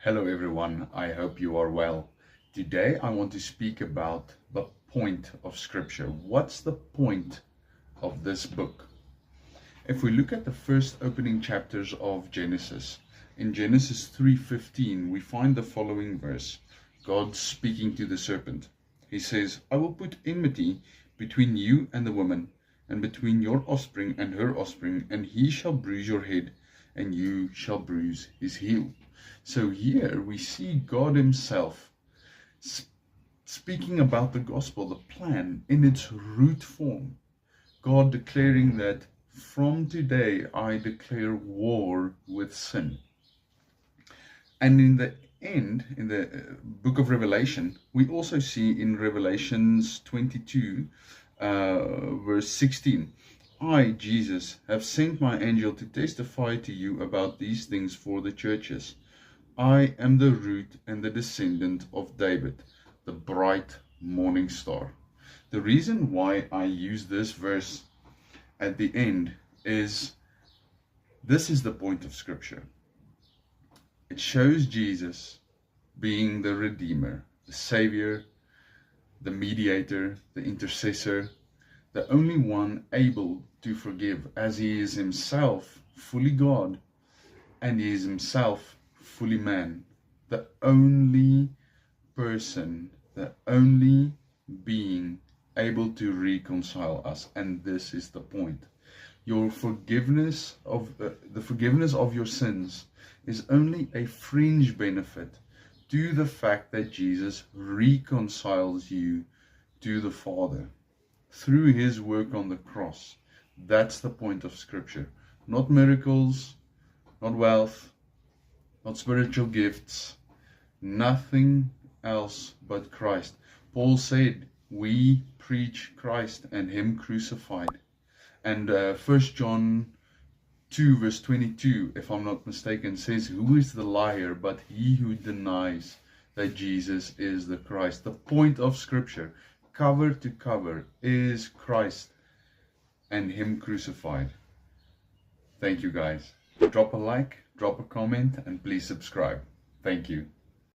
Hello everyone, I hope you are well. Today I want to speak about the point of Scripture. What's the point of this book? If we look at the first opening chapters of Genesis, in Genesis 3:15 we find the following verse. God speaking to the serpent. He says, I will put enmity between you and the woman, and between your offspring and her offspring, and he shall bruise your head, and you shall bruise his heel. So here we see God himself speaking about the gospel, the plan in its root form. God declaring that from today I declare war with sin. And in the end, in the book of Revelation, we also see in Revelations 22, verse 16, I, Jesus, have sent my angel to testify to you about these things for the churches. I am the root and the descendant of David, the bright morning star. The reason why I use this verse at the end is this is the point of Scripture. It shows Jesus being the Redeemer, the Savior, the Mediator, the Intercessor, the only one able to forgive, as he is himself fully God and he is himself fully man, the only person, the only being able to reconcile us. And this is the point. Your forgiveness of the forgiveness of your sins is only a fringe benefit to the fact that Jesus reconciles you to the Father through his work on the cross. That's the point of Scripture. Not miracles, not wealth, not spiritual gifts, nothing else but Christ. Paul said, we preach Christ and him crucified. And 1 John 2 verse 22, if I'm not mistaken, says, who is the liar but he who denies that Jesus is the Christ? The point of Scripture, cover to cover, is Christ and him crucified. Thank you guys. Drop a like, drop a comment, and please subscribe. Thank you.